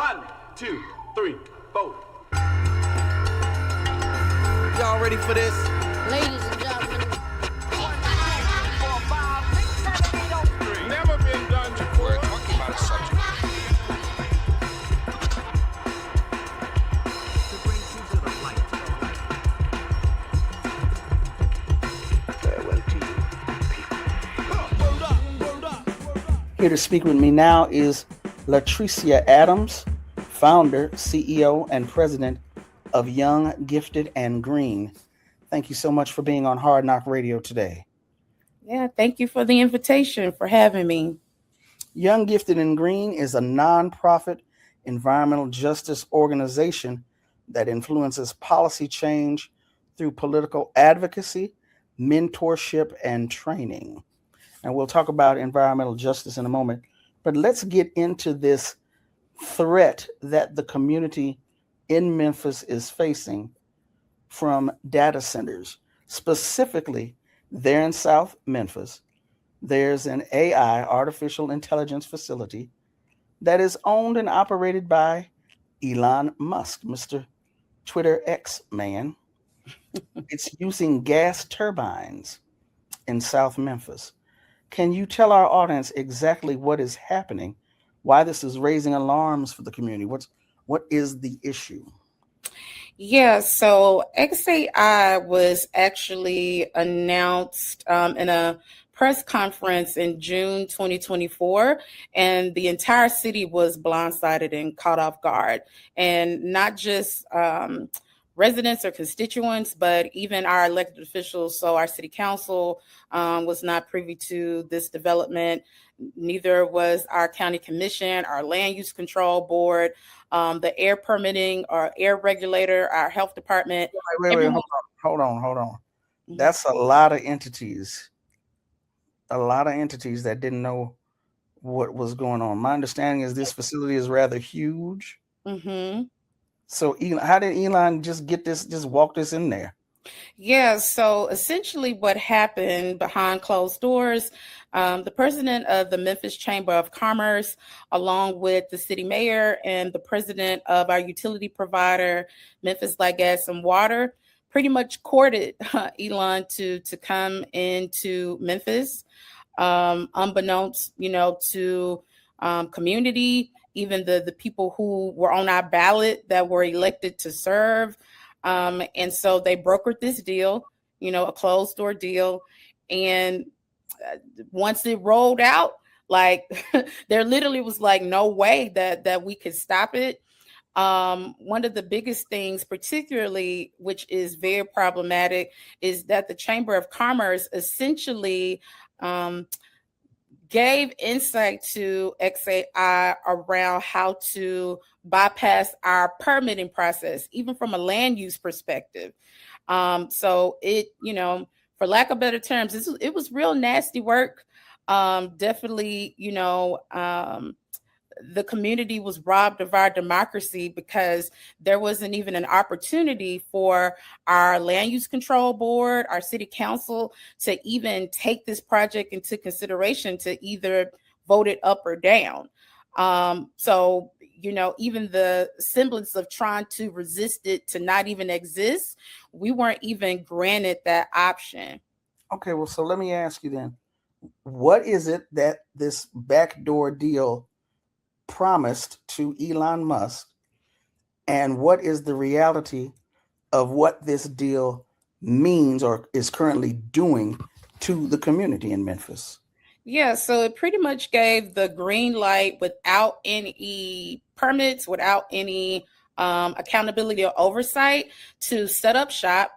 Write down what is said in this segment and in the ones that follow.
1, 2, 3, 4. Y'all ready for this? Ladies and gentlemen. Never been done before. We're talking about a subject. To bring you to the light. Farewell to you, people. Here to speak with me now is LaTricea Adams, founder, CEO, and president of Young, Gifted, and Green. Thank you so much for being on Hard Knock Radio today. Yeah, thank you for the invitation, for having me. Young, Gifted, and Green is a nonprofit environmental justice organization that influences policy change through political advocacy, mentorship, and training. And we'll talk about environmental justice in a moment. But let's get into this threat that the community in Memphis is facing from data centers. Specifically, there in South Memphis, there's an AI, artificial intelligence facility that is owned and operated by Elon Musk, Mr. Twitter X man. It's using gas turbines in South Memphis. Can you tell our audience exactly what is happening, why this is raising alarms for the community? What is the issue? Yeah, so XAI was actually announced in a press conference in June 2024, and the entire city was blindsided and caught off guard. And not just residents or constituents, but even our elected officials. So our city council was not privy to this development. Neither was our county commission, our land use control board, the air permitting, our air regulator, our health department. Wait, hold on. That's a lot of entities. A lot of entities that didn't know what was going on. My understanding is this facility is rather huge. Mm-hmm. So how did Elon just walk this in there? Yeah, so essentially what happened behind closed doors, the president of the Memphis Chamber of Commerce, along with the city mayor and the president of our utility provider, Memphis Light, Gas, and Water, pretty much courted Elon to come into Memphis, unbeknownst, to community, even the people who were on our ballot that were elected to serve. And so they brokered this deal, a closed door deal. And once it rolled out, there literally was no way that we could stop it. One of the biggest things, particularly, which is very problematic, is that the Chamber of Commerce essentially gave insight to XAI around how to bypass our permitting process, even from a land use perspective. So it, for lack of better terms, it was real nasty work. Definitely, the community was robbed of our democracy because there wasn't even an opportunity for our land use control board, our city council, to even take this project into consideration to either vote it up or down. So, even the semblance of trying to resist it to not even exist, we weren't even granted that option. Okay, well, so let me ask you then, what is it that this backdoor deal promised to Elon Musk, and what is the reality of what this deal means or is currently doing to the community in Memphis? Yeah, so it pretty much gave the green light without any permits, without any accountability or oversight to set up shop.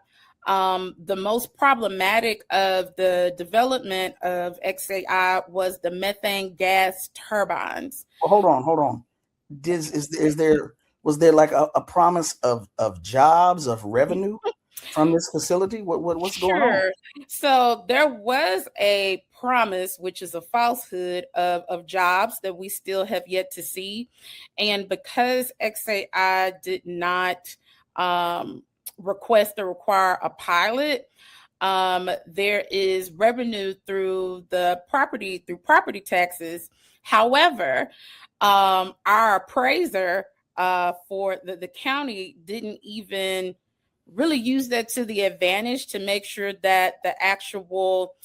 The most problematic of the development of XAI was the methane gas turbines. Well, hold on. Was there like a promise of jobs, of revenue from this facility? What's going on? So there was a promise, which is a falsehood, of jobs that we still have yet to see. And because XAI did not request or require a pilot, there is revenue through property taxes. However, our appraiser for the county didn't even really use that to the advantage to make sure that the actual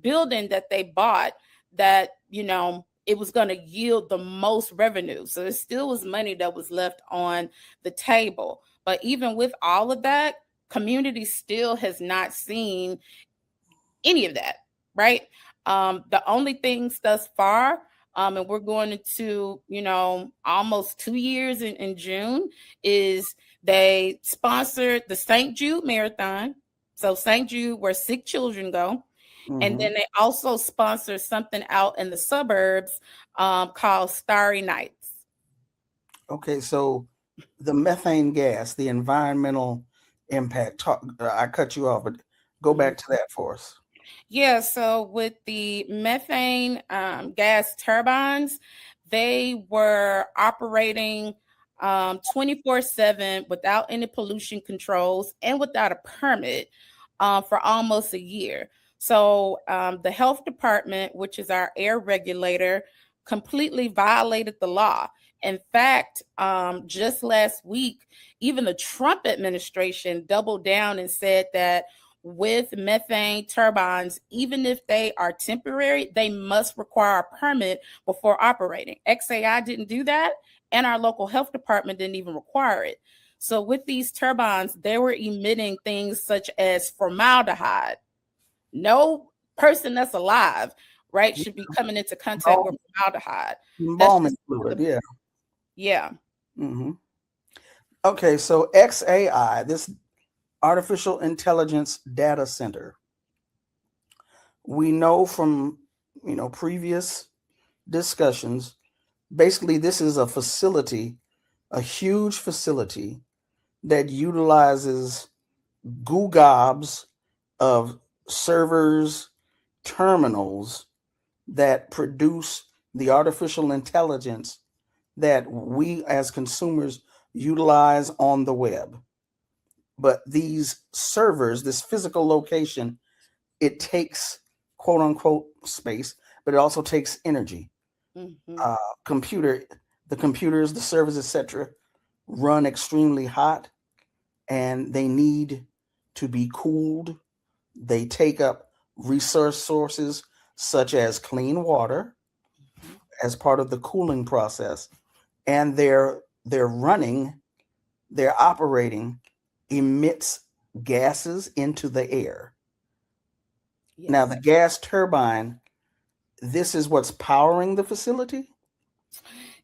building that they bought, that, you know, it was going to yield the most revenue. So there still was money that was left on the table. But even with all of that, community still has not seen any of that, right? The only things thus far, and we're going into, you know, almost 2 years in June, is they sponsored the St. Jude Marathon. So St. Jude, where sick children go. And then they also sponsor something out in the suburbs called Starry Nights. Okay, so the methane gas, the environmental impact, I cut you off, but go back to that for us. Yeah, so with the methane gas turbines, they were operating 24/7 without any pollution controls and without a permit for almost a year. So the health department, which is our air regulator, completely violated the law. In fact, just last week, even the Trump administration doubled down and said that with methane turbines, even if they are temporary, they must require a permit before operating. XAI didn't do that, and our local health department didn't even require it. So with these turbines, they were emitting things such as formaldehyde. No person that's alive, right, should be coming into contact with formaldehyde. Embalming fluid, yeah. Yeah. Okay, so XAI, this artificial intelligence data center, we know from, you know, previous discussions, basically this is a facility, a huge facility that utilizes gobs of servers, terminals that produce the artificial intelligence that we as consumers utilize on the web. But these servers, this physical location, it takes quote unquote space, but it also takes energy. The computers, the servers, etc., run extremely hot, and they need to be cooled. They take up resource sources such as clean water as part of the cooling process, and their operating emits gases into the air. Yes. Now, the gas turbine, this is what's powering the facility?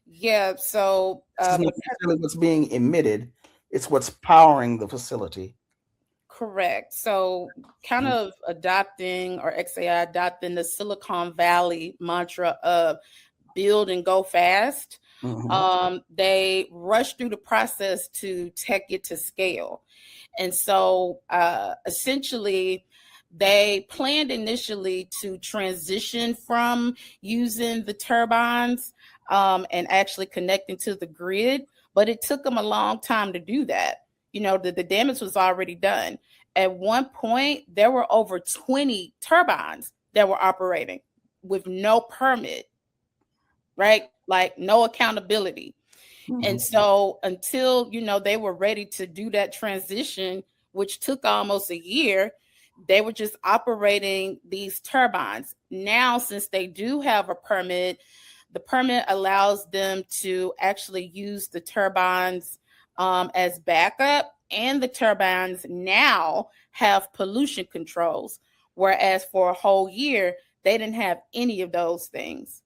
Yeah, so it's not necessarily what's being emitted, it's what's powering the facility. Correct. So kind of adopting, or XAI adopting, the Silicon Valley mantra of build and go fast. They rush through the process to take it to scale. And so essentially, they planned initially to transition from using the turbines and actually connecting to the grid, but it took them a long time to do that. You know, the damage was already done. At one point, there were over 20 turbines that were operating with no permit, right? Like no accountability. And so until, you know, they were ready to do that transition, which took almost a year, they were just operating these turbines. Now, since they do have a permit, the permit allows them to actually use the turbines as backup, and the turbines now have pollution controls, whereas for a whole year, they didn't have any of those things.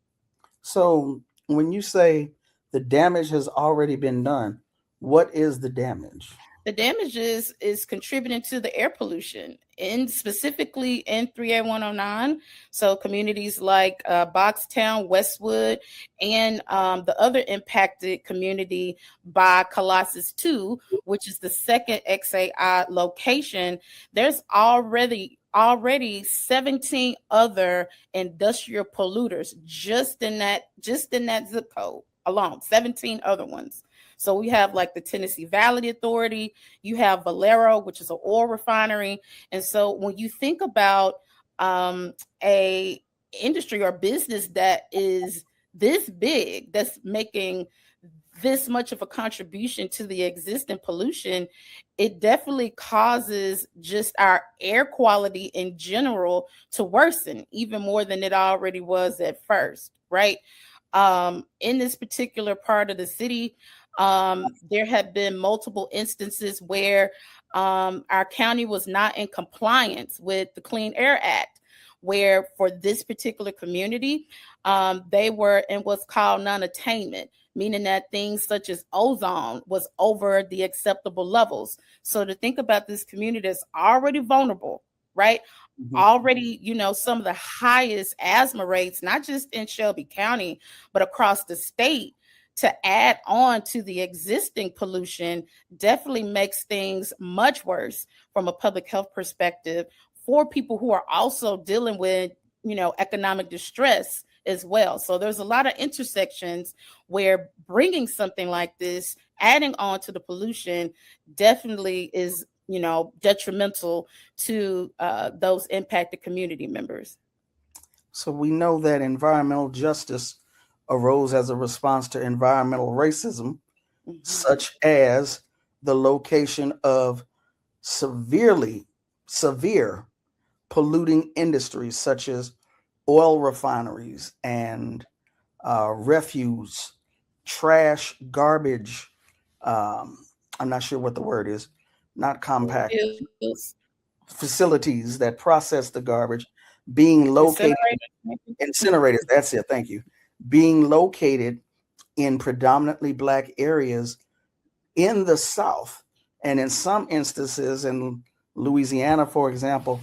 So when you say the damage has already been done, what is the damage? The damage is contributing to the air pollution, and specifically in 3A109. So communities like Boxtown, Westwood, and the other impacted community by Colossus 2, which is the second XAI location, there's already 17 other industrial polluters just in that zip code alone, 17 other ones. So we have like the Tennessee Valley Authority, you have Valero, which is an oil refinery. And so when you think about a industry or business that is this big, that's making this much of a contribution to the existing pollution, it definitely causes just our air quality in general to worsen even more than it already was at first, right? In this particular part of the city, there have been multiple instances where our county was not in compliance with the Clean Air Act, where for this particular community, they were in what's called non-attainment, meaning that things such as ozone was over the acceptable levels. So to think about this community that's already vulnerable, right? Already, some of the highest asthma rates, not just in Shelby County, but across the state, to add on to the existing pollution definitely makes things much worse from a public health perspective for people who are also dealing with, economic distress as well. So there's a lot of intersections where bringing something like this, adding on to the pollution, definitely is, detrimental to those impacted community members. So we know that environmental justice arose as a response to environmental racism, such as the location of severe polluting industries such as oil refineries and refuse, trash, garbage. I'm not sure what the word is, not compact. Facilities that process the garbage being located, incinerators, that's it, thank you, being located in predominantly Black areas in the South. And in some instances, in Louisiana, for example,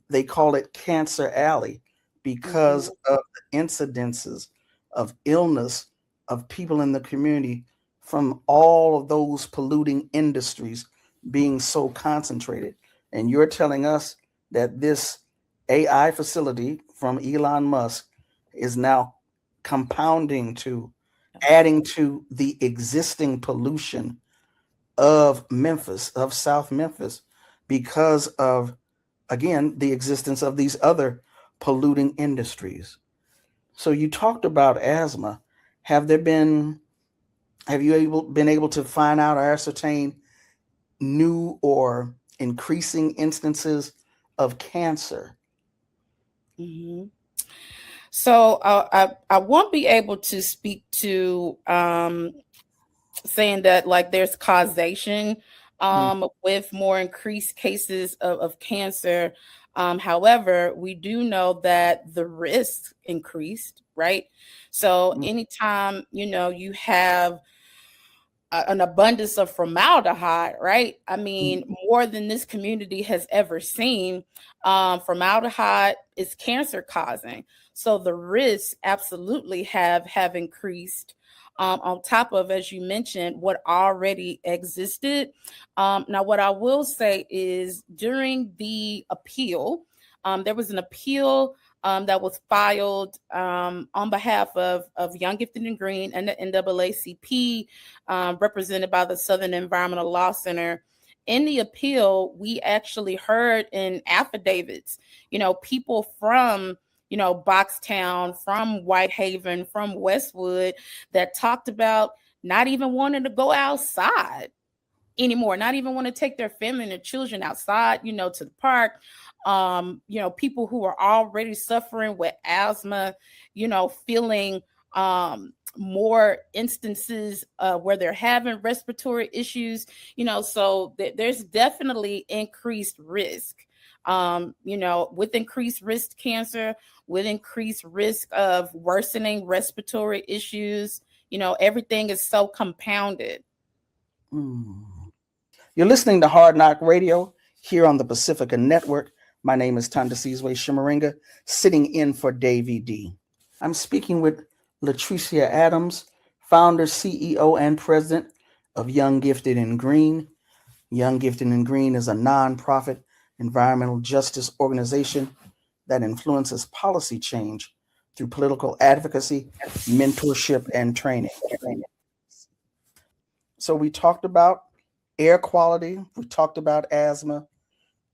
they call it Cancer Alley because of the incidences of illness of people in the community from all of those polluting industries being so concentrated. And you're telling us that this AI facility from Elon Musk is now compounding to adding to the existing pollution of Memphis, of South Memphis, because of, again, the existence of these other polluting industries. So you talked about asthma. Have you been able to find out or ascertain new or increasing instances of cancer? So I won't be able to speak to saying that like there's causation with more increased cases of cancer. However, we do know that the risk increased, right? So anytime, you have an abundance of formaldehyde, right? I mean, more than this community has ever seen, formaldehyde is cancer causing. So the risks absolutely have increased on top of, as you mentioned, what already existed. Now, what I will say is during the appeal, there was an appeal that was filed on behalf of Young, Gifted, and Green and the NAACP, represented by the Southern Environmental Law Center. In the appeal, we actually heard in affidavits, people from, Boxtown, from Whitehaven, from Westwood, that talked about not even wanting to go outside anymore, not even want to take their family and their children outside, to the park. People who are already suffering with asthma, feeling more instances where they're having respiratory issues, so there's definitely increased risk, with increased risk cancer, with increased risk of worsening respiratory issues, everything is so compounded. You're listening to Hard Knock Radio here on the Pacifica Network. My name is Tandasizwe Shimaringa, sitting in for Davey D. I'm speaking with LaTricea Adams, founder, CEO, and president of Young, Gifted, and Green. Young, Gifted, and Green is a nonprofit environmental justice organization that influences policy change through political advocacy, mentorship, and training. So we talked about air quality, we talked about asthma,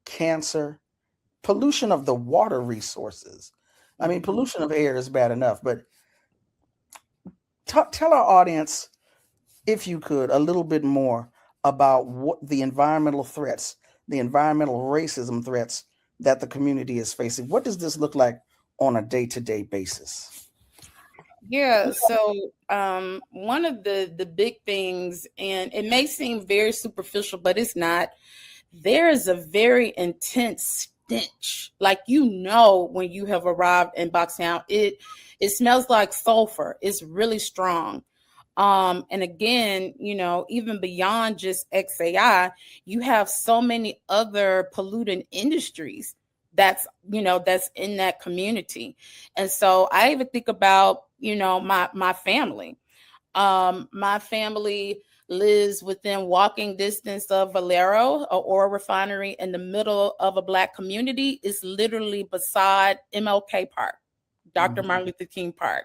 cancer, pollution of the water resources. I mean, pollution of air is bad enough, but tell our audience if you could, a little bit more about what the environmental threats, the environmental racism threats that the community is facing. What does this look like on a day-to-day basis? Yeah, so one of the big things, and it may seem very superficial, but it's not. There is a very intense stench. Like, when you have arrived in Boxtown, it smells like sulfur. It's really strong. And again, even beyond just XAI, you have so many other pollutant industries that's in that community. And so I even think about, my family. My family lives within walking distance of Valero, a oil refinery in the middle of a Black community. It's literally beside MLK Park, Dr. Martin Luther King Park.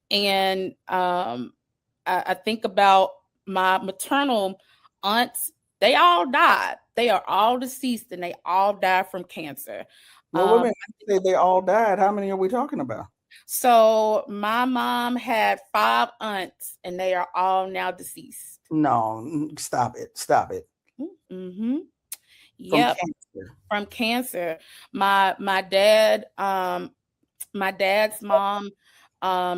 And I think about my maternal aunts. They all died. They are all deceased, and they all died from cancer. Well, wait a minute. They all died. How many are we talking about? So my mom had 5 aunts, and they are all now deceased. No, stop it. Stop it. Mm-hmm. Yep. From cancer. My dad's mom,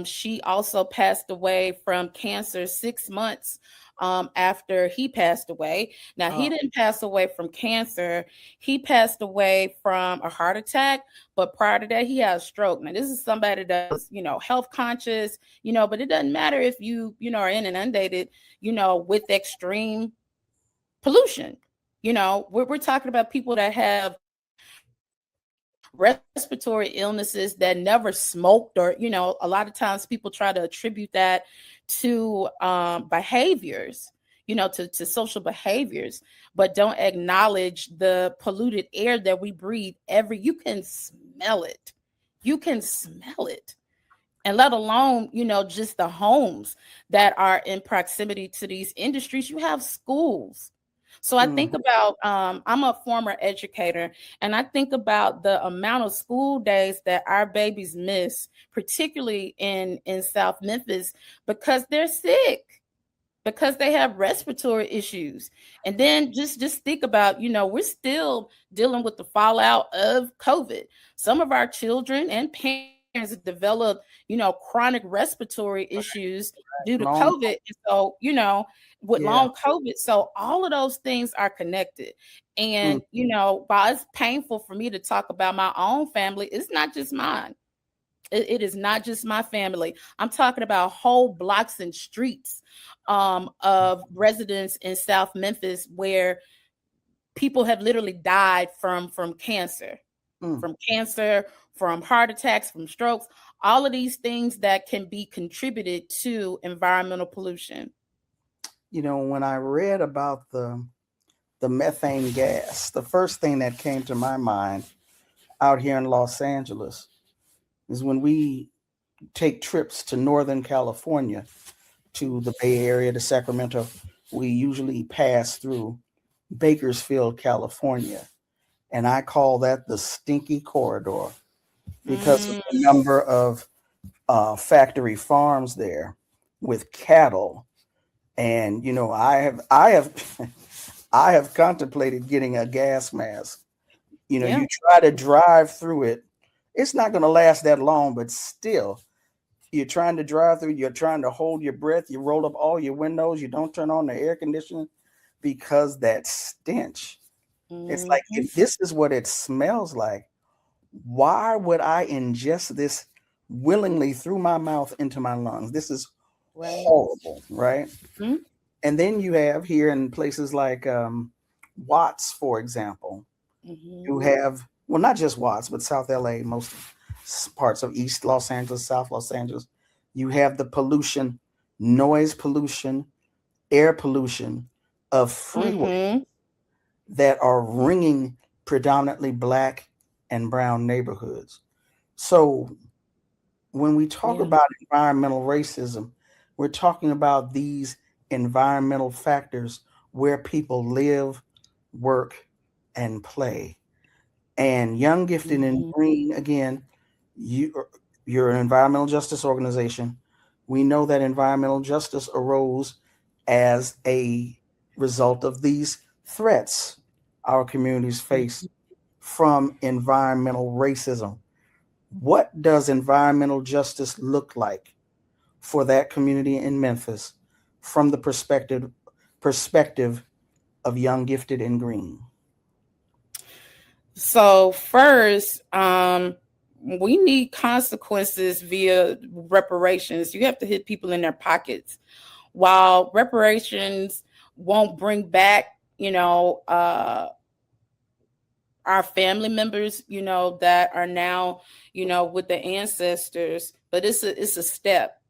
she also passed away from cancer 6 months after he passed away. Now, he didn't pass away from cancer. He passed away from a heart attack, but prior to that, he had a stroke. Now, this is somebody that's, health conscious, but it doesn't matter if you, are inundated, with extreme pollution. We're talking about people that have respiratory illnesses that never smoked, or a lot of times people try to attribute that to behaviors, to social behaviors, but don't acknowledge the polluted air that we breathe. You can smell it, and let alone just the homes that are in proximity to these industries. You have schools. So I think about, I'm a former educator, and I think about the amount of school days that our babies miss, particularly in South Memphis, because they're sick, because they have respiratory issues. And then just think about, we're still dealing with the fallout of COVID. Some of our children and parents develop, chronic respiratory issues due to COVID. And so, with long COVID. So all of those things are connected. And, while it's painful for me to talk about my own family, it's not just mine. It is not just my family. I'm talking about whole blocks and streets of residents in South Memphis where people have literally died from cancer, from heart attacks, from strokes, all of these things that can be contributed to environmental pollution. When I read about the methane gas, the first thing that came to my mind out here in Los Angeles is when we take trips to Northern California, to the Bay Area, to Sacramento, we usually pass through Bakersfield, California. And I call that the stinky corridor because of the number of factory farms there with cattle. And I have contemplated getting a gas mask. You try to drive through it. It's not going to last that long, but still, you're trying to drive through. You're trying to hold your breath. You roll up all your windows. You don't turn on the air conditioning because that stench. It's like, if this is what it smells like, why would I ingest this willingly through my mouth into my lungs? This is horrible, right? And then you have here in places like Watts, for example, you have, well, not just Watts, but South LA, most parts of East Los Angeles, South Los Angeles, you have the pollution, noise pollution, air pollution of freeways that are ringing predominantly Black and brown neighborhoods. So when we talk about environmental racism, we're talking about these environmental factors where people live, work, and play. And Young, Gifted, and Green, again, you're an environmental justice organization. We know that environmental justice arose as a result of these threats our communities face from environmental racism. What does environmental justice look like for that community in Memphis from the perspective of Young, Gifted, and Green? So first, we need consequences via reparations. You have to hit people in their pockets. While reparations won't bring back, our family members, that are now, with the ancestors, but it's a step.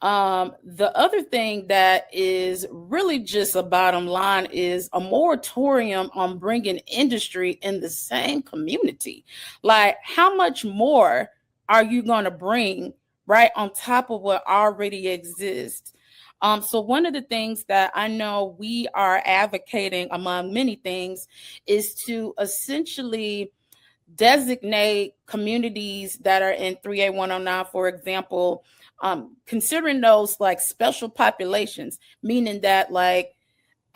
The other thing that is really just a bottom line is a moratorium on bringing industry in the same community. Like, how much more are you going to bring right on top of what already exists? So one of the things that I know we are advocating, among many things, is to essentially designate communities that are in 3A109, for example, considering those like special populations, meaning that like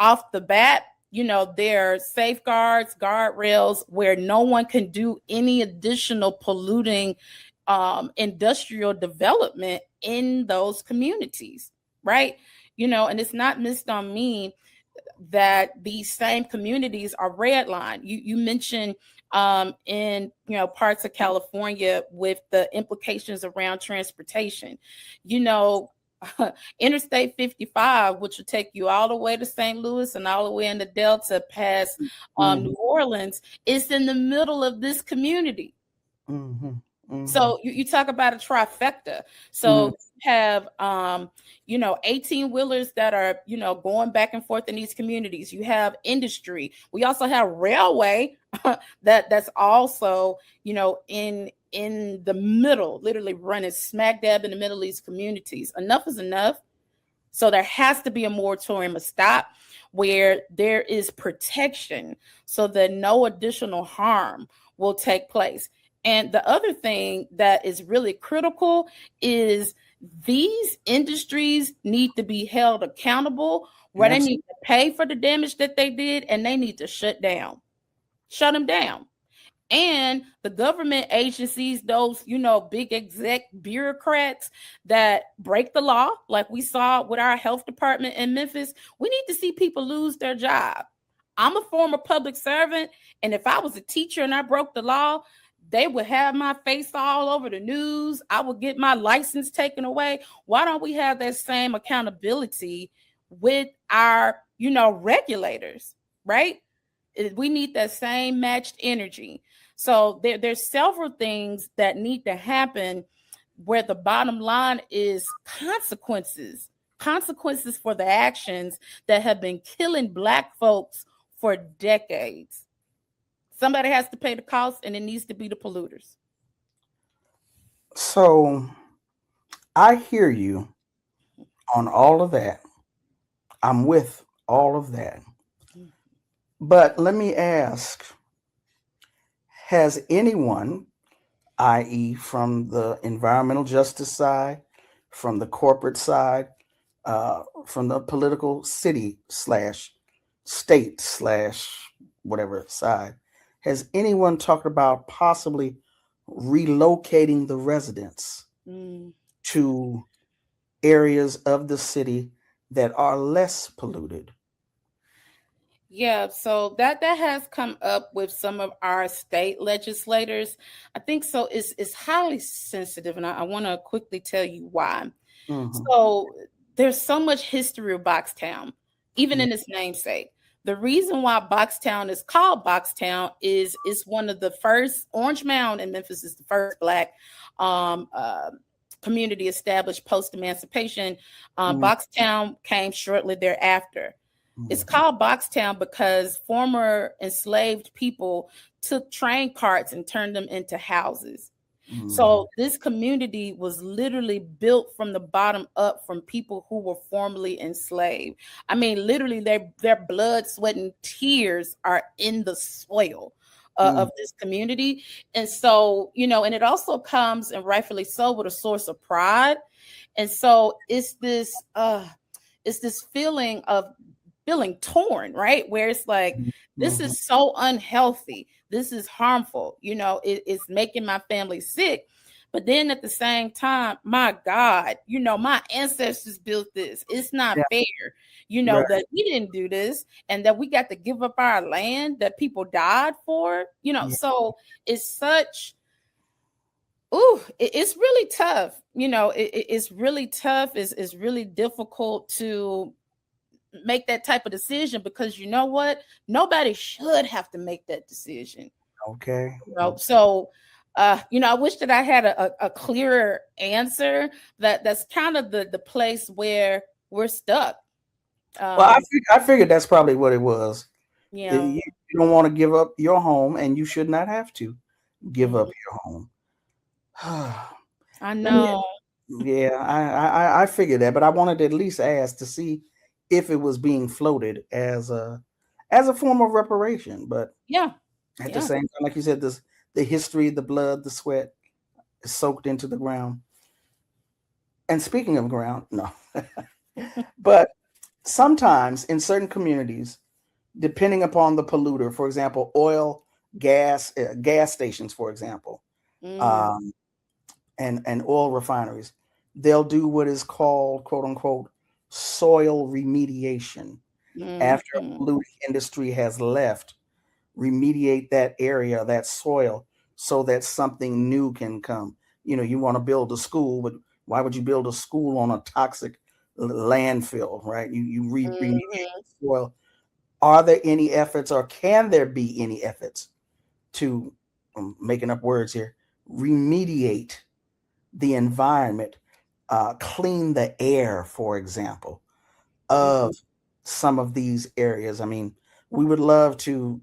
off the bat, there are safeguards, guardrails where no one can do any additional polluting industrial development in those communities, right? And it's not missed on me that these same communities are redlined. You mentioned in parts of California with the implications around transportation. Interstate 55, which will take you all the way to St. Louis and all the way in the Delta past New Orleans, is in the middle of this community. So you talk about a trifecta. So you have 18-wheelers that are going back and forth in these communities. You have industry. We also have railway that's also in the middle, literally running smack dab in the middle of these communities. Enough is enough. So there has to be a moratorium, a stop where there is protection so that no additional harm will take place. And the other thing that is really critical is these industries need to be held accountable, where they need to pay for the damage that they did, and they need to shut them down. And the government agencies, those, big exec bureaucrats that break the law, like we saw with our health department in Memphis, we need to see people lose their job. I'm a former public servant, and if I was a teacher and I broke the law, they would have my face all over the news. I would get my license taken away. Why don't we have that same accountability with our, regulators, right? We need that same matched energy. So there's several things that need to happen where the bottom line is consequences for the actions that have been killing Black folks for decades. Somebody has to pay the cost, and it needs to be the polluters. So I hear you on all of that. I'm with all of that. But let me ask, has anyone, i.e. from the environmental justice side, from the corporate side, from the political city/state/whatever side, has anyone talked about possibly relocating the residents to areas of the city that are less polluted? Yeah, so that has come up with some of our state legislators. I think so. It's highly sensitive, and I want to quickly tell you why. So there's so much history of Boxtown, even in its namesake. The reason why Boxtown is called Boxtown is it's one of the first. Orange Mound in Memphis is the first Black community established post-emancipation. Boxtown came shortly thereafter. It's called Boxtown because former enslaved people took train carts and turned them into houses. So this community was literally built from the bottom up from people who were formerly enslaved. I mean, literally their blood, sweat, and tears are in the soil of this community. And so, and it also comes, and rightfully so, with a source of pride. And so it's this, it's this feeling of feeling torn, right? Where it's like, this is so unhealthy. This is harmful. It's making my family sick. But then at the same time, my God, my ancestors built this. It's not fair, Right. that we didn't do this and that we got to give up our land that people died for, so it's such, it's really tough. It's really tough. It's really difficult to make that type of decision because you know what? Nobody should have to make that decision. Okay. So I wish that I had a clearer answer. That's kind of the place where we're stuck. Well, I figured that's probably what it was. Yeah. You don't want to give up your home, and you should not have to give up your home. I know. Yeah, I figured that, but I wanted to at least ask to see if it was being floated as a form of reparation. But at the same time, like you said, the history, the blood, the sweat is soaked into the ground. And speaking of ground, no. But sometimes in certain communities, depending upon the polluter, for example, oil, gas stations, for example, and oil refineries, they'll do what is called, quote unquote, soil remediation. After a polluting industry has left, remediate that area, that soil, so that something new can come. You want to build a school, but why would you build a school on a toxic landfill, right? You remediate the soil. Are there any efforts, or can there be any efforts to, I'm making up words here, remediate the environment, clean the air, for example, of some of these areas? I mean, we would love to,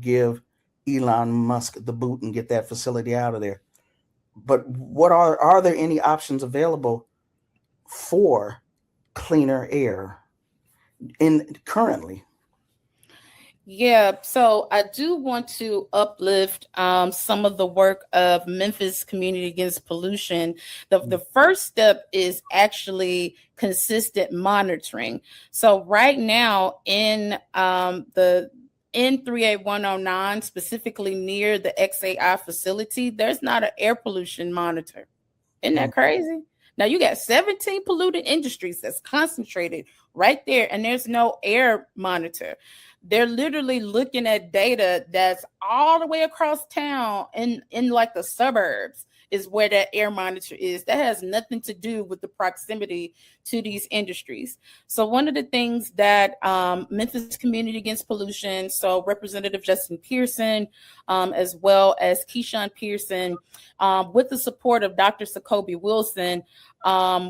give Elon Musk the boot and get that facility out of there. But what are there any options available for cleaner air currently? Yeah, so I do want to uplift some of the work of Memphis Community Against Pollution. The first step is actually consistent monitoring. So right now in the N38109, specifically near the XAI facility, there's not an air pollution monitor. Isn't that crazy? Now you got 17 polluted industries that's concentrated right there, and there's no air monitor. They're literally looking at data that's all the way across town in like the suburbs is where that air monitor is. That has nothing to do with the proximity to these industries. So one of the things that Memphis Community Against Pollution, so Representative Justin Pearson, as well as Keyshawn Pearson, with the support of Dr. Sakobi Wilson,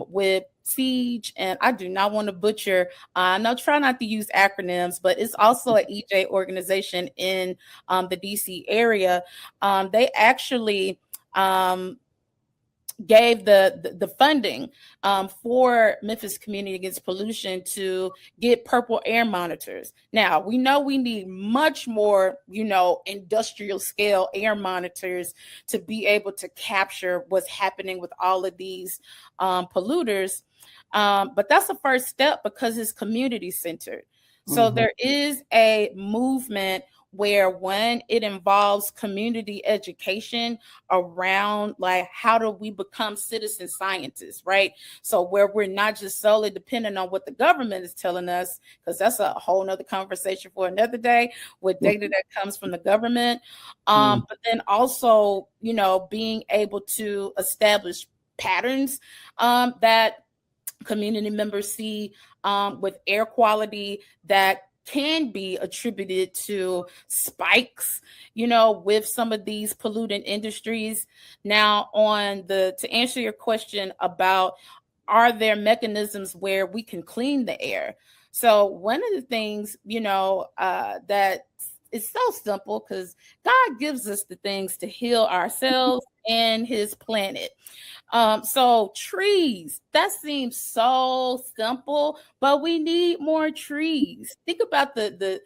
with Siege, and I do not want to butcher, no, try not to use acronyms, but it's also an EJ organization in the DC area. They actually gave the funding for Memphis Community Against Pollution to get purple air monitors. Now, we know we need much more, industrial scale air monitors to be able to capture what's happening with all of these polluters. But that's the first step because it's community centered. So there is a movement where when it involves community education around like how do we become citizen scientists, right? So where we're not just solely dependent on what the government is telling us, because that's a whole nother conversation for another day with data that comes from the government. But then also, being able to establish patterns that community members see with air quality that can be attributed to spikes, with some of these pollutant industries. Now, to answer your question about are there mechanisms where we can clean the air? So one of the things, that is so simple because God gives us the things to heal ourselves and his planet. So trees, that seems so simple, but we need more trees. Think about the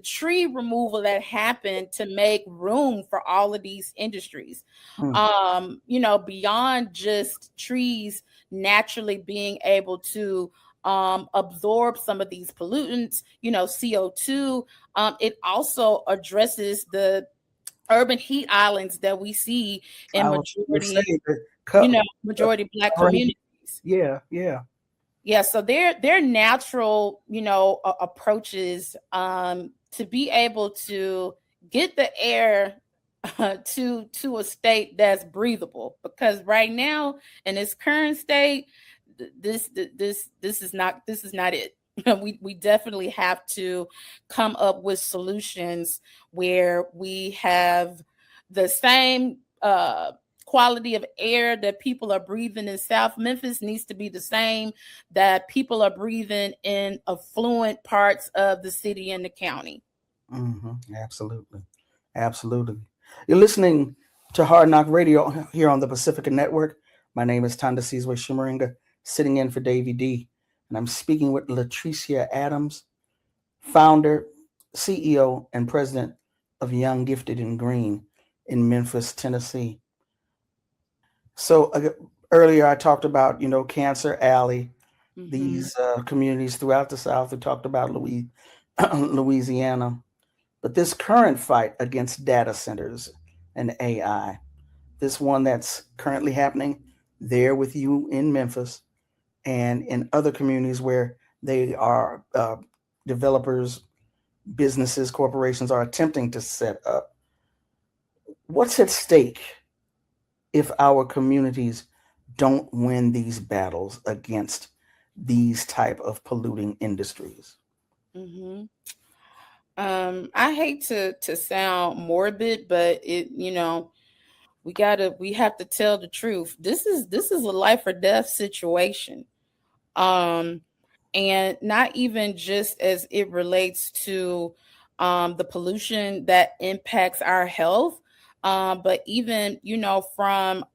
tree removal that happened to make room for all of these industries. Beyond just trees naturally being able to absorb some of these pollutants, CO2. It also addresses the urban heat islands that we see in majority Black communities. Yeah. So they're natural, approaches to be able to get the air to a state that's breathable. Because right now, in its current state, this is not it. We definitely have to come up with solutions where we have the same quality of air that people are breathing in South Memphis needs to be the same that people are breathing in affluent parts of the city and the county. Mm-hmm. Absolutely. You're listening to Hard Knock Radio here on the Pacifica Network. My name is Tanda Sizwe Shimaringa, sitting in for Davey D. And I'm speaking with LaTricea Adams, founder, CEO, and president of Young, Gifted, and Green in Memphis, Tennessee. So earlier I talked about, Cancer Alley, these communities throughout the South. We talked about Louisiana. But this current fight against data centers and AI, this one that's currently happening there with you in Memphis and in other communities where they are developers, businesses, corporations are attempting to set up. What's at stake if our communities don't win these battles against these type of polluting industries? Mm-hmm. I hate to sound morbid, but we have to tell the truth. This is a life or death situation. And not even just as it relates to the pollution that impacts our health, but even, from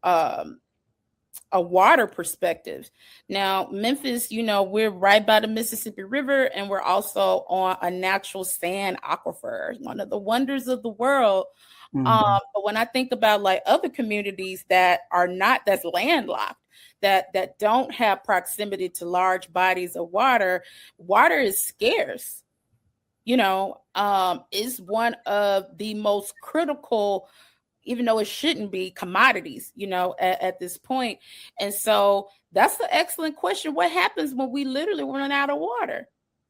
a water perspective. Now, Memphis, we're right by the Mississippi River, and we're also on a natural sand aquifer, one of the wonders of the world. But when I think about like other communities that are not, that's landlocked, that don't have proximity to large bodies of water is scarce. Is one of the most critical, even though it shouldn't be, commodities, at this point. And so that's an excellent question. What happens when we literally run out of water?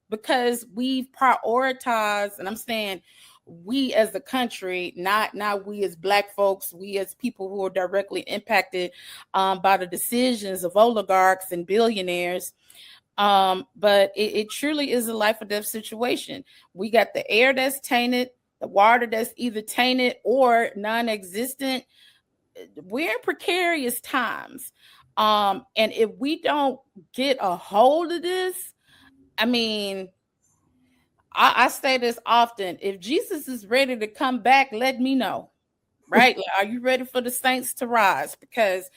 Because we've prioritized, and I'm saying we as a country, not we as Black folks, we as people who are directly impacted by the decisions of oligarchs and billionaires. But it truly is a life or death situation. We got the air that's tainted, the water that's either tainted or non-existent. We're in precarious times. And if we don't get a hold of this, I say this often, if Jesus is ready to come back, let me know. Right? Like, are you ready for the saints to rise? Because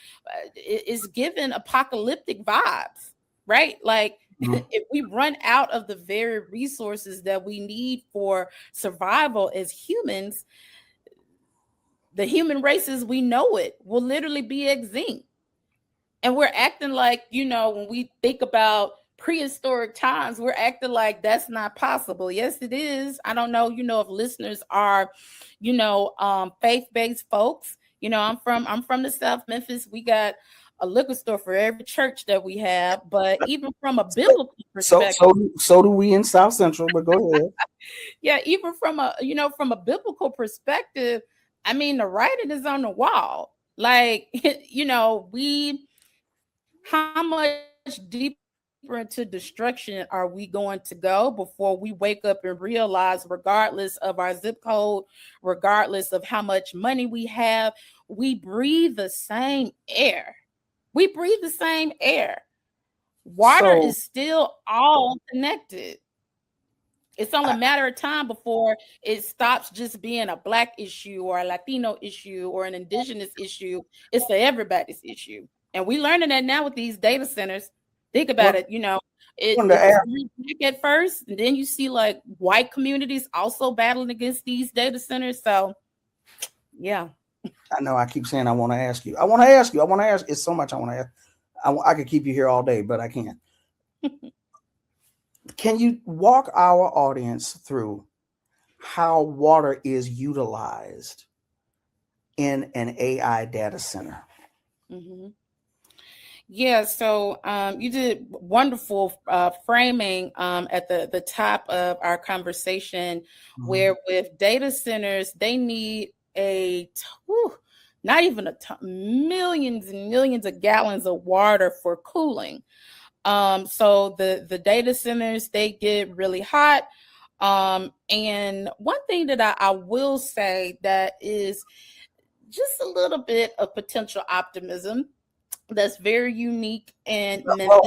it's given apocalyptic vibes, right? Like, if we run out of the very resources that we need for survival as humans, the human race as we know it will literally be extinct. And we're acting like, when we think about prehistoric times, we're acting like that's not possible. Yes, it is. I don't know, if listeners are, faith-based folks. I'm from the South Memphis. We got a liquor store for every church that we have, but even from a biblical perspective, so do we in South Central. But go ahead. Yeah, even from a biblical perspective, the writing is on the wall. Like, how much deeper into destruction are we going to go before we wake up and realize, regardless of our zip code, regardless of how much money we have, we breathe the same air. Water is still all connected. It's only a matter of time before it stops just being a Black issue or a Latino issue or an indigenous issue. It's everybody's issue. And we're learning that now with these data centers. Think about it, it's at first, and then you see like white communities also battling against these data centers. So, yeah. I know I keep saying I want to ask you. It's so much I want to ask. I could keep you here all day, but I can't. Can you walk our audience through how water is utilized in an AI data center? Mm-hmm. Yeah, so you did wonderful framing at the top of our conversation, where with data centers, they need not even millions and millions of gallons of water for cooling. So the data centers, they get really hot. And one thing that I will say that is just a little bit of potential optimism that's very unique in Well, Memphis.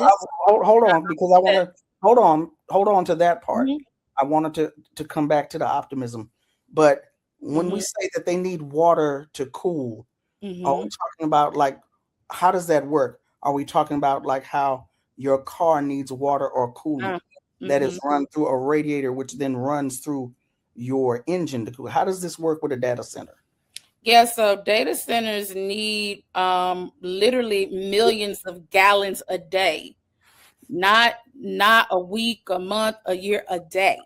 hold on, because I want to hold on to that part. Mhm. I wanted to come back to the optimism, but when we Mhm. say that they need water to cool, are we Mhm. talking about like how does that work? Are we talking about like how your car needs water or coolant Uh, that is mhm. run through a radiator, which then runs through your engine to cool? How does this work with a data center? Yeah, so data centers need literally millions of gallons a day, not a week, a month, a year, a day.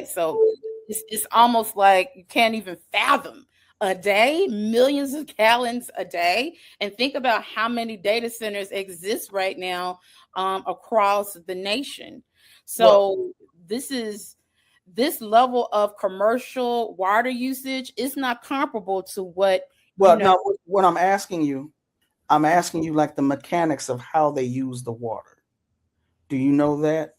So it's almost like you can't even fathom a day, millions of gallons a day. And think about how many data centers exist right now across the nation. So this level of commercial water usage is not comparable to what Well, no, what I'm asking you like the mechanics of how they use the water. Do you know that?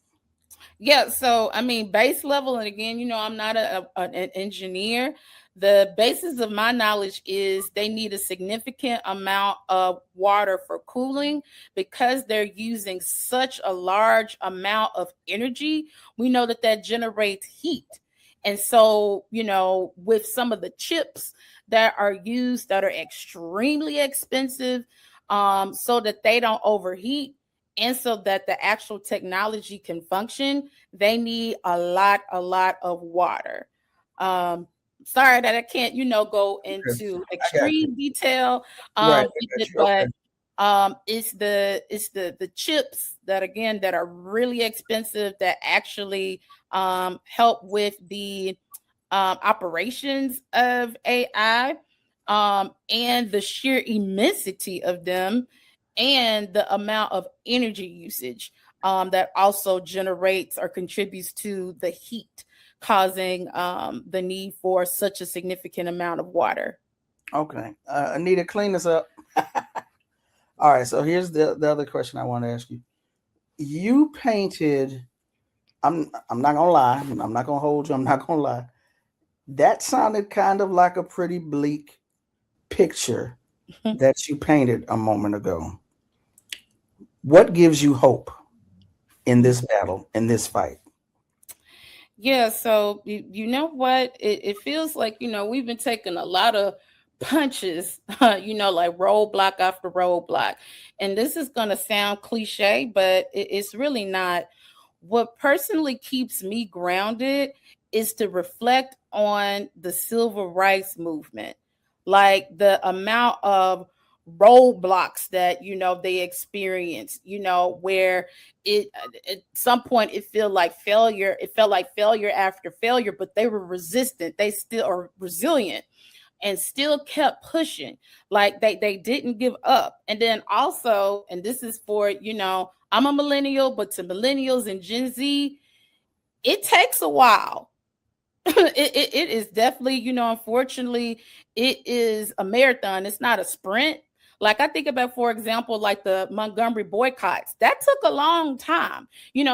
Yeah, so I mean, base level, and again, I'm not an engineer. The basis of my knowledge is they need a significant amount of water for cooling because they're using such a large amount of energy. We know that generates heat. And so, with some of the chips that are used that are extremely expensive, so that they don't overheat, and so that the actual technology can function, they need a lot of water. Sorry that I can't, go into I got you. extreme detail Right, I with got it, you. Okay. but it's the chips that again that are really expensive that actually help with the operations of AI, and the sheer immensity of them, and the amount of energy usage that also generates or contributes to the heat, causing the need for such a significant amount of water. Okay. Anita, clean this up. All right. So here's the other question I want to ask you. You painted, I'm not gonna lie, I'm not gonna hold you, I'm not gonna lie. That sounded kind of like a pretty bleak picture that you painted a moment ago. What gives you hope in this battle, in this fight? Yeah, so you know what? It feels like, we've been taking a lot of punches, like roadblock after roadblock. And this is going to sound cliche, but it's really not. What personally keeps me grounded is to reflect on the civil rights movement, like the amount of roadblocks that they experience, where at some point it felt like failure after failure, but they were resistant, they still are resilient and still kept pushing, like they didn't give up. And then also, and this is for, I'm a millennial, but to millennials and Gen Z, it takes a while. It is definitely, unfortunately, it is a marathon. It's not a sprint. Like I think about, for example, like the Montgomery boycotts. That took a long time,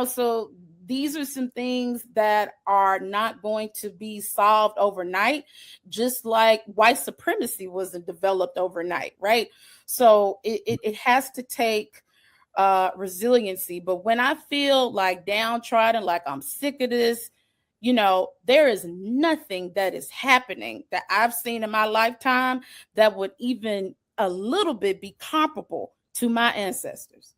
so these are some things that are not going to be solved overnight, just like white supremacy wasn't developed overnight, right? So it has to take resiliency. But when I feel like downtrodden, like I'm sick of this, there is nothing that is happening that I've seen in my lifetime that would even a little bit be comparable to my ancestors.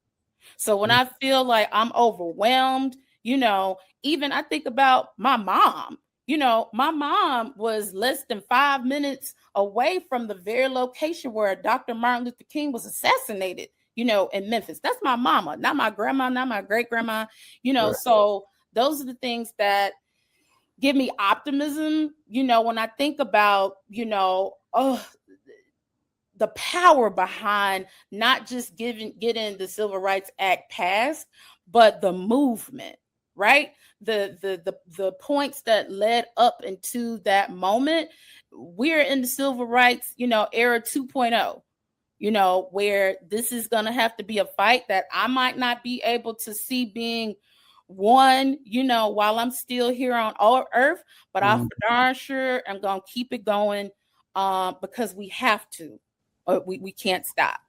So when I feel like I'm overwhelmed, even I think about my mom. My mom was less than 5 minutes away from the very location where Dr. Martin Luther King was assassinated in Memphis. That's my mama, not my grandma, not my great grandma, Right. so those are the things that give me optimism, when I think about, the power behind not just getting the Civil Rights Act passed, but the movement, right? The points that led up into that moment. We're in the civil rights, era 2.0, where this is going to have to be a fight that I might not be able to see being won, while I'm still here on earth, but I'm for darn sure I'm going to keep it going because we have to. We can't stop.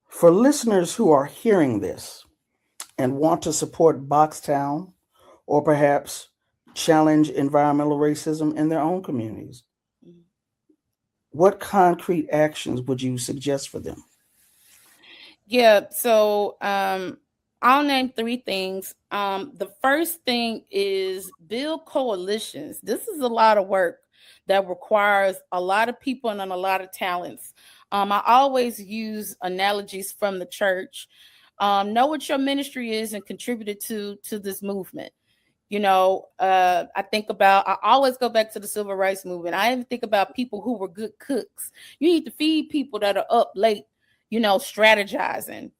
For listeners who are hearing this and want to support Boxtown or perhaps challenge environmental racism in their own communities, what concrete actions would you suggest for them? Yeah, so I'll name 3 things. The first thing is build coalitions. This is a lot of work that requires a lot of people and a lot of talents. I always use analogies from the church. Know what your ministry is and contribute to this movement. I always go back to the civil rights movement. I even think about people who were good cooks. You need to feed people that are up late, strategizing,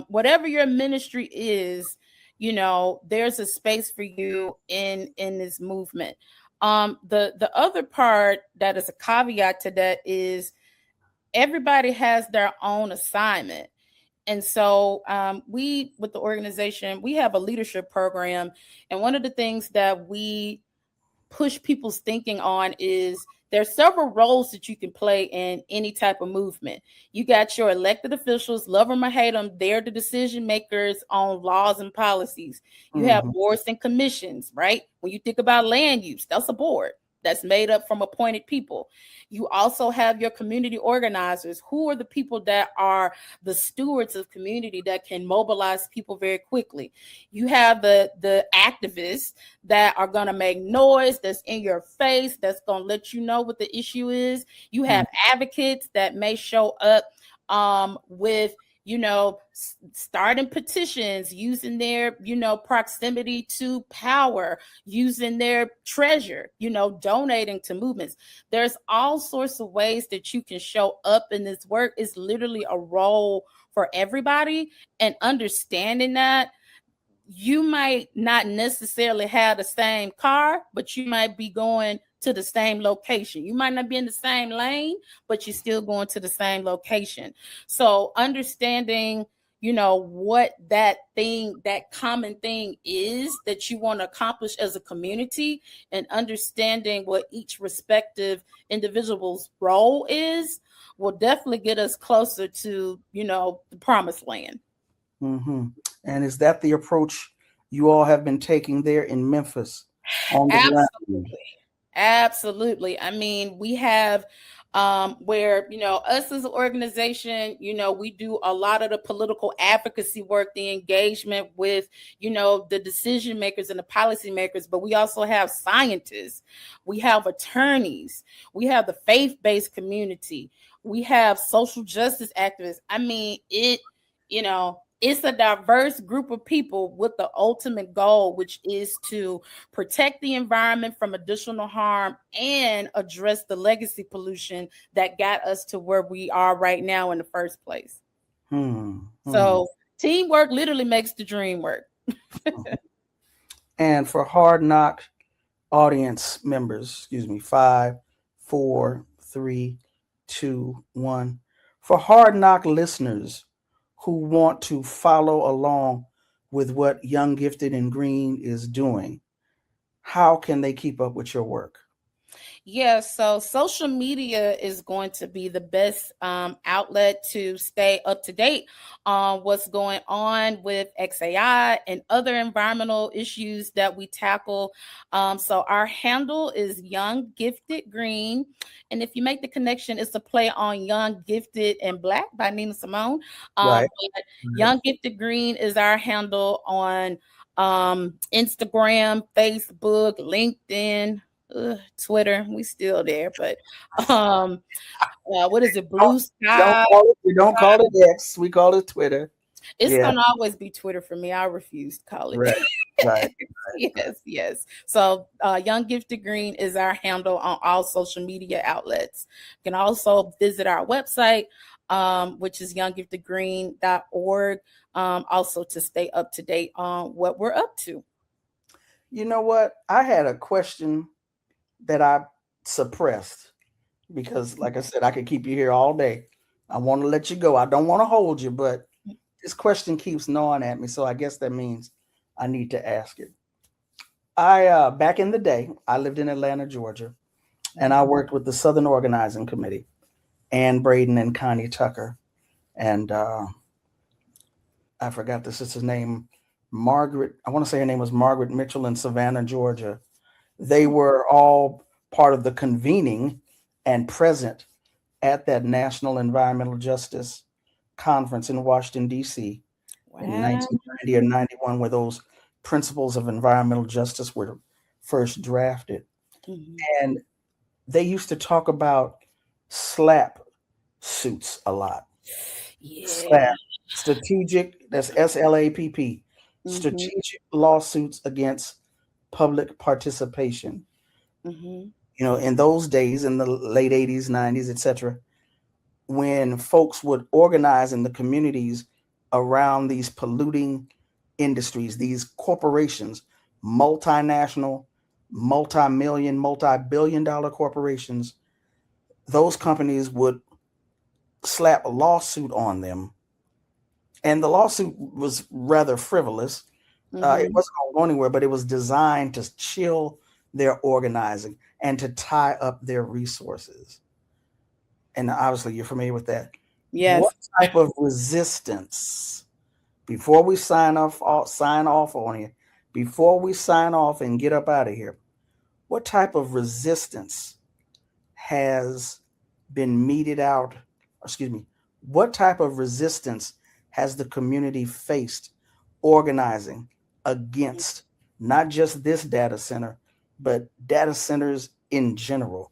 whatever your ministry is, there's a space for you in this movement. The other part that is a caveat to that is everybody has their own assignment. And so we, with the organization, we have a leadership program. And one of the things that we push people's thinking on is there's several roles that you can play in any type of movement. You got your elected officials, love them or hate them, they're the decision makers on laws and policies. You have boards and commissions, right? When you think about land use, that's a board that's made up from appointed people. You also have your community organizers, who are the people that are the stewards of community that can mobilize people very quickly. You have the activists that are going to make noise, that's in your face, that's going to let you know what the issue is. You have advocates that may show up with starting petitions, using their, proximity to power, using their treasure, donating to movements. There's all sorts of ways that you can show up in this work. It's literally a role for everybody. And understanding that you might not necessarily have the same car, but you might be going to the same location. You might not be in the same lane, but you're still going to the same location. So understanding, what that common thing is that you want to accomplish as a community, and understanding what each respective individual's role is will definitely get us closer to, the promised land. And is that the approach you all have been taking there in Memphis? Absolutely. I mean, we have where, us as an organization, we do a lot of the political advocacy work, the engagement with, the decision makers and the policy makers, but we also have scientists, we have attorneys, we have the faith-based community, we have social justice activists. I mean, it's a diverse group of people with the ultimate goal, which is to protect the environment from additional harm and address the legacy pollution that got us to where we are right now in the first place. So teamwork literally makes the dream work. And for Hard Knock audience members, 5, 4, 3, 2, 1. For Hard Knock listeners who want to follow along with what Young, Gifted, and Green is doing, how can they keep up with your work? Yeah, so social media is going to be the best outlet to stay up to date on what's going on with XAI and other environmental issues that we tackle. So our handle is Young, Gifted, Green. And if you make the connection, it's a play on Young, Gifted, and Black by Nina Simone. But Young, Gifted, Green is our handle on Instagram, Facebook, LinkedIn. Twitter, we still there, but what is it? Don't, Blue don't Sky. call it, we don't call it X. We call it Twitter. It's Yeah. gonna always be Twitter for me. I refuse to call it. Right. Right. Yes. So Young Gifted Green is our handle on all social media outlets. You can also visit our website, which is younggiftedgreen.org, also to stay up to date on what we're up to. You know what? I had a question that I suppressed because, like I said, I could keep you here all day. I want to let you go. I don't want to hold you, but this question keeps gnawing at me. So I guess that means I need to ask it. I back in the day, I lived in Atlanta, Georgia, and I worked with the Southern Organizing Committee, Ann Braden and Connie Tucker, and I forgot the sister's name, Margaret. I want to say her name was Margaret Mitchell in Savannah, Georgia. They were all part of the convening and present at that National Environmental Justice Conference in Washington, D.C. in 1990 or 91, where those principles of environmental justice were first drafted. Mhm. And they used to talk about SLAPP suits a lot. Yeah. SLAPP, strategic, that's SLAPP, strategic lawsuits against public participation. Mm-hmm. You know, in those days, in the late 80s, 90s, etc., when folks would organize in the communities around these polluting industries, these corporations, multinational, multi-million, multi-billion-dollar corporations, those companies would slap a lawsuit on them. And the lawsuit was rather frivolous. It wasn't going to go anywhere, but it was designed to chill their organizing and to tie up their resources. And obviously you're familiar with that. Yes. What type of resistance, before we sign off on here, before we sign off and get up out of here, what type of resistance has been meted out? Excuse me. What type of resistance has the community faced organizing against not just this data center, but data centers in general?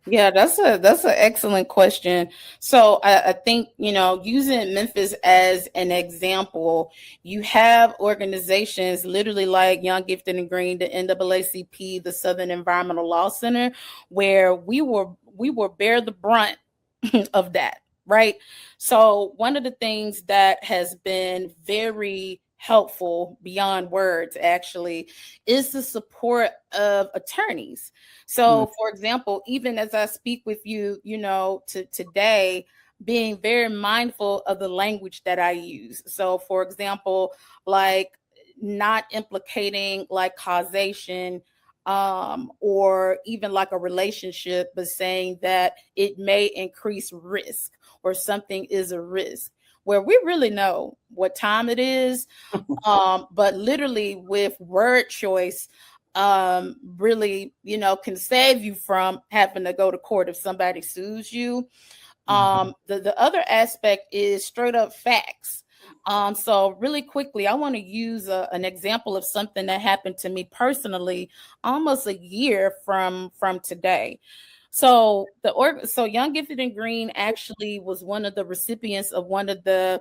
Yeah, that's an excellent question. So I think, using Memphis as an example, you have organizations literally like Young, Gifted, and Green, the NAACP, the Southern Environmental Law Center, where we were bear the brunt of that, right? So one of the things that has been very helpful beyond words actually is the support of attorneys. So for example, even as I speak with you, today, being very mindful of the language that I use. So for example, like not implicating like causation, or even like a relationship, but saying that it may increase risk or something is a risk, where we really know what time it is. But literally with word choice, really, can save you from having to go to court if somebody sues you. The other aspect is straight up facts. So really quickly, I want to use an example of something that happened to me personally almost a year from today. So Young, Gifted, and Green actually was one of the recipients of one of the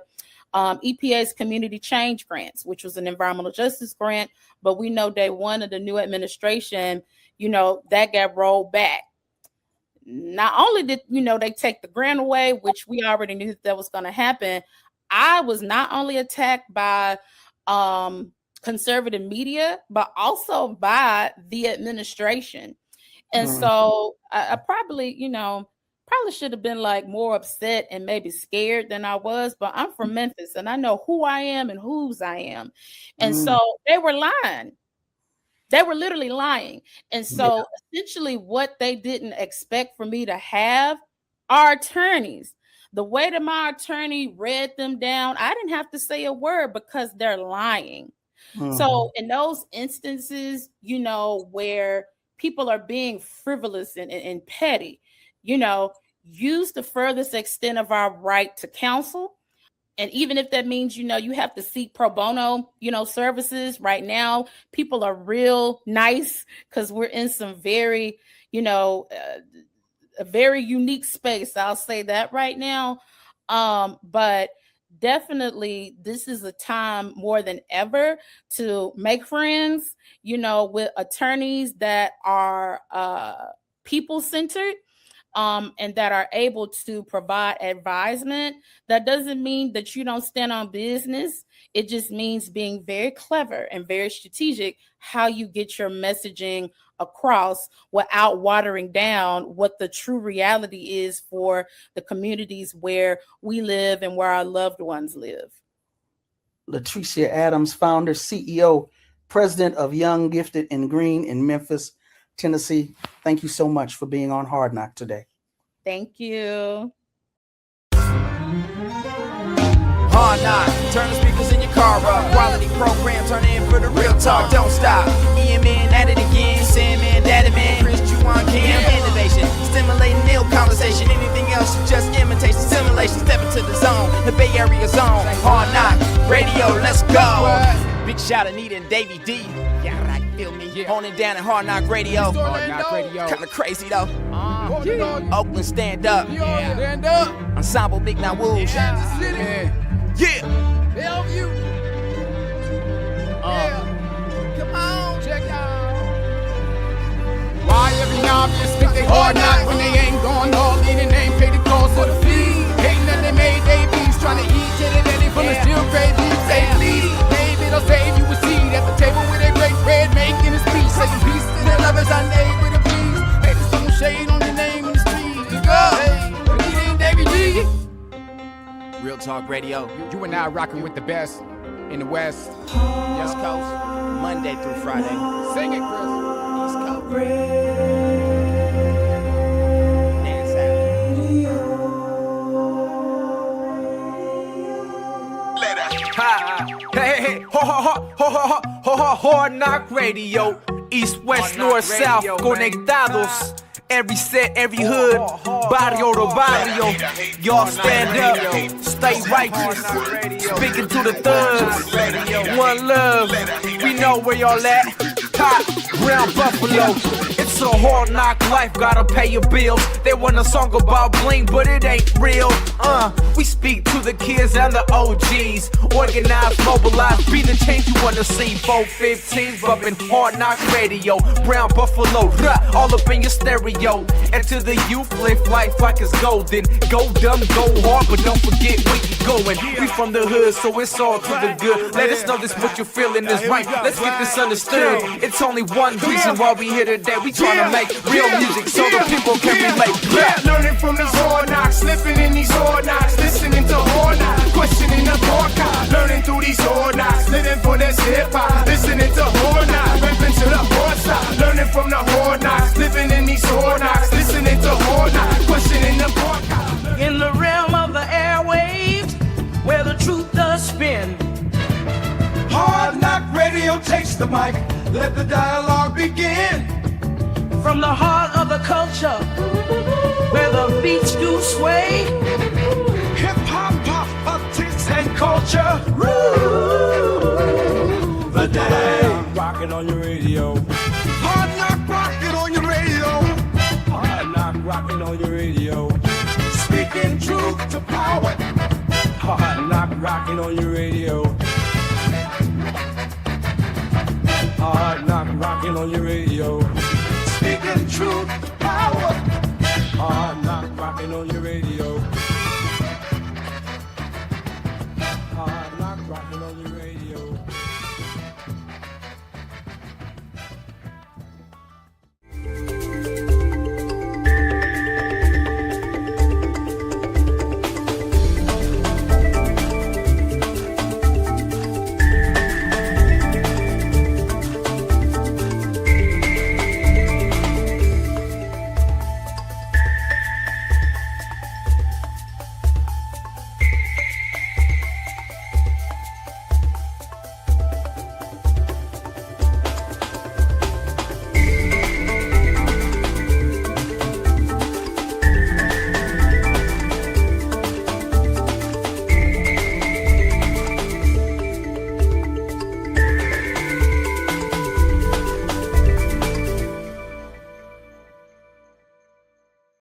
EPA's community change grants, which was an environmental justice grant. But we know day one of the new administration, that got rolled back. Not only did they take the grant away, which we already knew that was going to happen, I was not only attacked by conservative media, but also by the administration. And so I probably should have been like more upset and maybe scared than I was, but I'm from Memphis and I know who I am and whose I am. And so they were lying. They were literally lying. And so essentially what they didn't expect for me to have are attorneys. The way that my attorney read them down, I didn't have to say a word because they're lying. So in those instances, where people are being frivolous and petty, use the furthest extent of our right to counsel. And even if that means, you have to seek pro bono, services right now, people are real nice because we're in some very, a very unique space. I'll say that right now. But definitely this is a time more than ever to make friends, with attorneys that are people-centered. And that are able to provide advisement. That doesn't mean that you don't stand on business. It just means being very clever and very strategic how you get your messaging across without watering down what the true reality is for the communities where we live and where our loved ones live. LaTricea Adams, founder, CEO, president of Young, Gifted, and Green in Memphis, Tennessee. Thank you so much for being on Hard Knock today. Thank you. Hard Knock, turn the speakers in your car up. Quality program, turn in for the real talk, don't stop. Ian Man at it again, Sam Man, Daddy Man, Chris Juwan Cam, innovation, stimulating ill conversation. Anything else is just imitation, simulation. Step into the zone, the Bay Area zone. Hard Knock Radio, let's go. Big shout out Anita and Davey D. Yeah, right, feel me. Honing down at Hard Knock Radio. Hard Knock Radio. Kinda crazy though. Oakland, stand up. Yeah. Stand up. Ensemble, Big Now Wolves. Yeah. Bellevue. Come on. Check out. Why every novice think they hard knock when they ain't going all in and ain't paid the cost of the fee? Hating that they made babies, trying to eat jelly from the still great beef. Say please, maybe they'll save you a seat at the table with a great bread making a speech. Saying peace to their lovers, I name with a please. Hey, there's some shade on your name in the street. Go. Hey, we ain't Davey G. Real Talk Radio. You and I rocking with the best in the West. West Coast, Monday through Friday. Sing it, Chris. East Coast. Dance Ha, hey, Hard Knock Radio. East, West, North, South, conectados. Every set, every hood, barrio to barrio. Y'all stand up, stay righteous. Speaking to the thugs, one love. We know where y'all at. Top, Brown Buffalo. It's a hard knock life, gotta pay your bills. They want a song about bling, but it ain't real. We speak to the kids and the OGs. Organized, mobilized, be the change you wanna see. 415s bumping Hard Knock Radio. Brown Buffalo, all up in your stereo. And to the youth, live life like it's golden. Go dumb, go hard, but don't forget where you going. We from the hood, so it's all to the good. Let us know this what you're feeling is right. Let's get this understood. It's only one reason why we here today. We tryna make real music so the people can relate. Learning from these hard knocks, slipping in these hard knocks, listening to hard knocks, questioning the podcast. Learning through these hard knocks, living for this hip hop, listening to hard knocks, ripping to the hard side. Learning from the hard knocks, living in these hard knocks, listening to hard knocks, questioning the podcast. In the realm of the airwaves, where the truth does spin. Hard Knock Radio takes the mic, let the dialogue begin. From the heart of the culture, where the beats do sway. Hip hop, politics, and culture. Rule the day. Rocking on your radio. Hard Knock rocking on your radio. Hard Knock rocking on your radio. Speaking truth to power. Hard Knock rocking on your radio. Hard Knock rocking on your radio. Speaking truth to power. Hard Knock rocking on your radio. Hard Knock rocking on your radio.